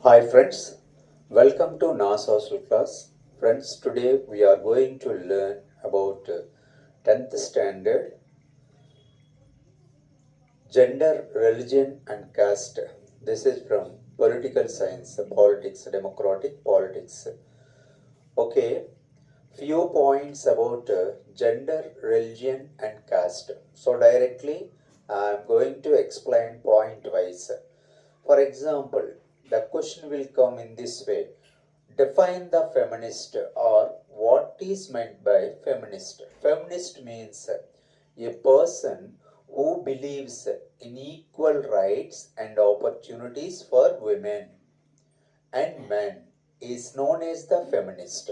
Hi friends, welcome to NAS Hostel class. Friends, today we are going to learn about 10th standard gender, religion and caste. This is from political science, politics, democratic politics. Okay, few points about gender, religion and caste. So directly I am going to explain point wise. For example, the question will come in this way. Define the feminist, or what is meant by feminist. Feminist means a person who believes in equal rights and opportunities for women and men is known as the feminist.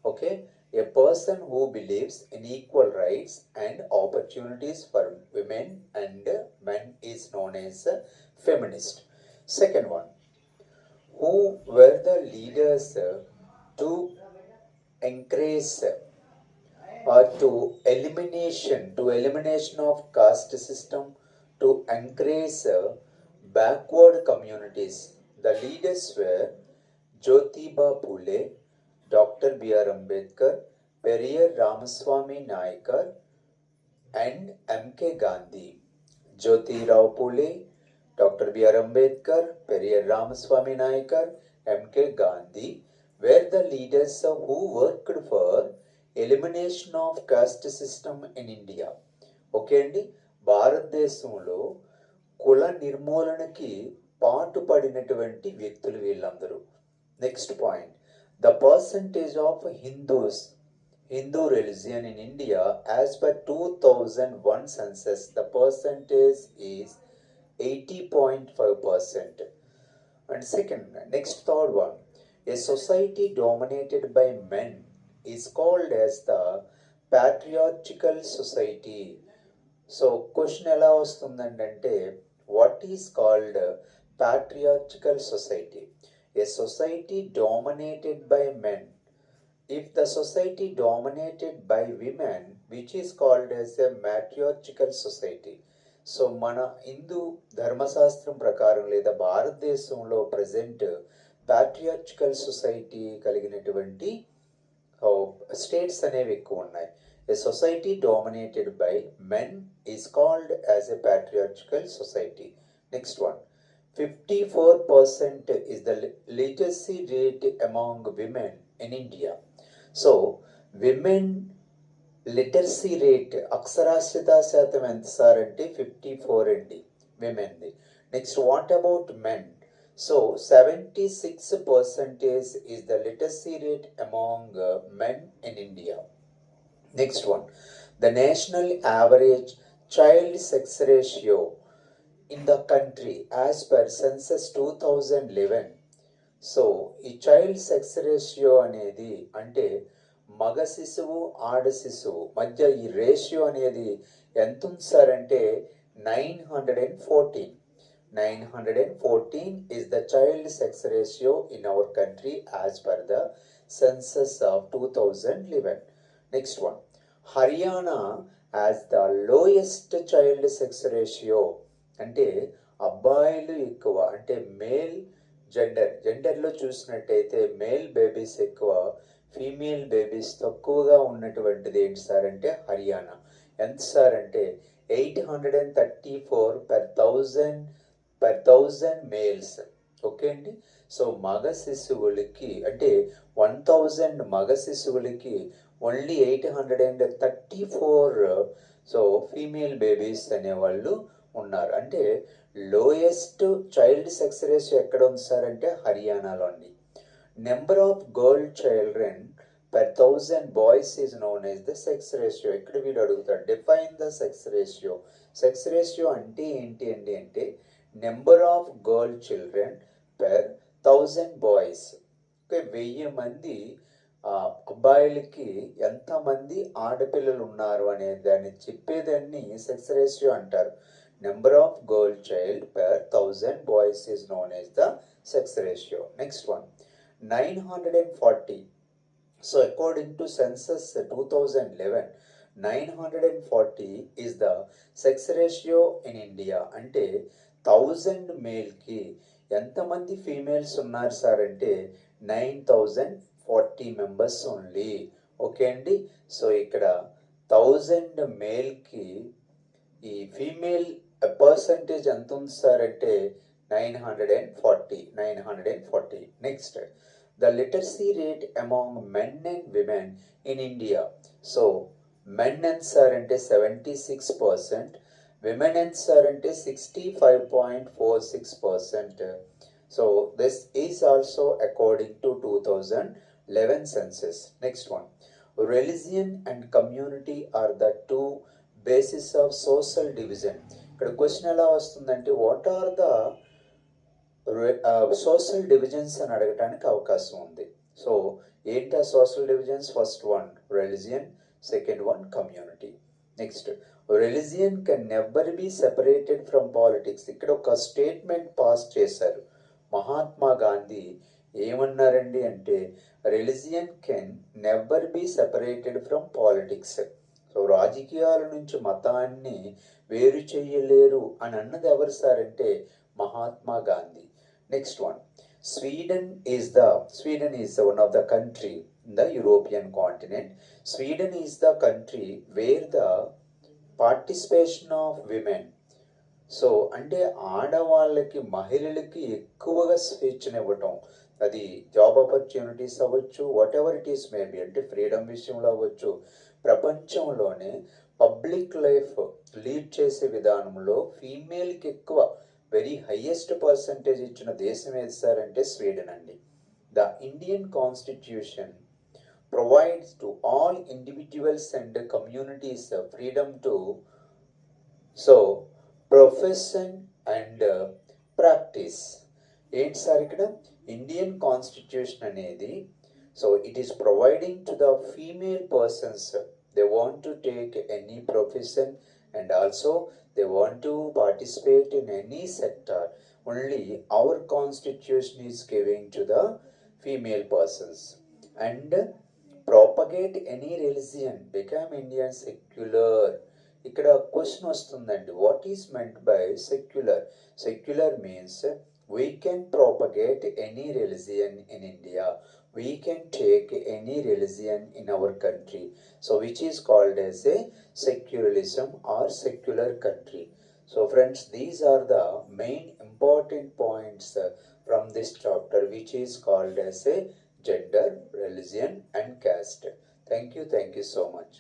Okay, a person who believes in equal rights and opportunities for women and men is known as a feminist. Second one, who were the leaders to encourage or to elimination of caste system, to encourage backward communities. The leaders were Jyotiba Phule, Dr. B.R. Ambedkar, Periyar Ramaswamy Nayakar and M.K. Gandhi. Jyotirao Phule, Dr. B.R. Ambedkar, Periyar Ramaswamy Nayakar, M.K. Gandhi were the leaders who worked for elimination of caste system in India. Okay అండి, భారతదేశంలో కుల నిర్మూలనకి పాటుపడినటువంటి వ్యక్తులు వీళ్ళందరూ. Next point, the percentage of Hindu religion in India as per 2001 census, the percentage is 80.5%. And next third one, a society dominated by men is called as the patriarchal society. So question ఎలా వస్తుందంటే, what is called patriarchal society? A society dominated by men. If the society dominated by women, which is called as a matriarchal society. So మన హిందూ ధర్మశాస్త్రం ప్రకారం లేదా భారతదేశంలో present ప్యాట్రియార్చికల్ society కలిగినటువంటి states అనేవి ఎక్కువ ఉన్నాయి. A society dominated by men is called as a patriarchal society. Next one, 54% is the literacy rate among women in India. So women literacy rate, అక్షరాస్యత శాతం ఎంత సార్ అంటే 54 అండి విమెన్ది. Next, what about men? So 76% is the literacy rate among men in India. Next one, the national average child sex ratio in the country as per census 2011. So ఈ child sex ratio అనేది అంటే మగ శిశువు ఆడ శిశువు మధ్య ఈ ratio అనేది ఎంత ఉంది సార్ అంటే 914. 914 is the child sex ratio in our country as per the census of 2011. Next one, Haryana has the lowest child sex ratio. అంటే అబ్బాయిలు ఎక్కువ, అంటే మేల్ జెండర్లో చూసినట్టయితే మేల్ బేబీస్ ఎక్కువ, ఫీమేల్ బేబీస్ తక్కువగా ఉన్నటువంటిది ఏంటి సార్ అంటే హర్యానా. ఎంత సార్ అంటే 834 per thousand మేల్స్. ఓకే అండి. సో మగ శిశువులకి అంటే 1000 మగ శిశువులకి ఓన్లీ 834 సో ఫీమేల్ బేబీస్ అనేవాళ్ళు ఉన్నారు. అంటే లోయెస్ట్ చైల్డ్ సెక్స్ రేషియో ఎక్కడ ఉంది సార్ అంటే హర్యానాలో అండి. Number of girl children per 1000 boys is known as the sex ratio. ఇక్కడ వీడు అడుగుతాడు, define the sex ratio. Sex ratio అంటే ఏంటి అండి అంటే number of girl children per 1000 boys. Okay, 1000 మంది అబ్బాయిలకి ఎంతమంది ఆడపిల్లలు ఉన్నారు అనే దాన్ని చెప్పేదాన్ని సెక్స్ రేషియో అంటారు. Number of girl child per 1000 boys is known as the sex ratio. Next one, 940. So according to census 2011, 940 is the sex ratio in India. అంటే 1000 మేల్కి ఎంతమంది ఫీమేల్స్ ఉన్నారు సార్ అంటే 9040 మెంబర్స్ ఓన్లీ. ఓకే అండి. So ఇక్కడ 1000 మేల్కి ఈ female percentage ఎంత ఉంది sir అంటే 940. Next, the literacy rate among men and women in India. So men ఎంత సార్ అంటే 76%, విమెన్ ఎంత సార్ అంటే 65.46%. So this is also according to 2011 census. Next one, religion and community are the two basis of social division. ఇక్కడ question ఎలా వస్తుందంటే what are the social divisions అని అడగటానికి అవకాశం ఉంది. సో ఏంటి ఆ social divisions? First one religion, second one community. Next, religion can never be separated from politics. ఇక్కడ ఒక స్టేట్మెంట్ పాస్ చేశారు మహాత్మా గాంధీ. ఏమన్నారండి అంటే religion can never be separated from politics. So రాజకీయాల నుంచి మతాన్ని వేరు చేయలేరు అని అన్నది ఎవరు సార్ అంటే Mahatma Gandhi. Next one, Sweden is one of the country in the European continent. Sweden is the country where the participation of women, so అంటే ఆడవాళ్ళకి మహిళలకి ఎక్కువగా స్వేచ్ఛనివ్వటం, అది జాబ్ ఆపర్చునిటీస్ అవ్వచ్చు, what ever it is maybe, అంటే ఫ్రీడమ్ విషయంలో అవ్వచ్చు, ప్రపంచంలోనే పబ్లిక్ లైఫ్ లీడ్ చేసే విధానంలో ఫీమేల్కి ఎక్కువ వెరీ హైయెస్ట్ పర్సంటేజ్ ఇచ్చిన దేశం ఏది సార్ అంటే స్వీడన్ అండి. The Indian constitution provides to all individuals and communities freedom to profession and practice. ఏంటి సార్ ఇక్కడ ఇండియన్ కాన్స్టిట్యూషన్ అనేది, so it is providing to the female persons, they want to take any profession and also they want to participate in any sector. Only our constitution is giving to the female persons. And propagate any religion, become Indian secular. ఇక్కడ question వస్తుందండి, what is meant by secular? Secular means we can propagate any religion in India, we can take any religion in our country, so which is called as a secularism or secular country. So friends, these are the main important points from this chapter, which is called as a gender, religion and caste. Thank you so much.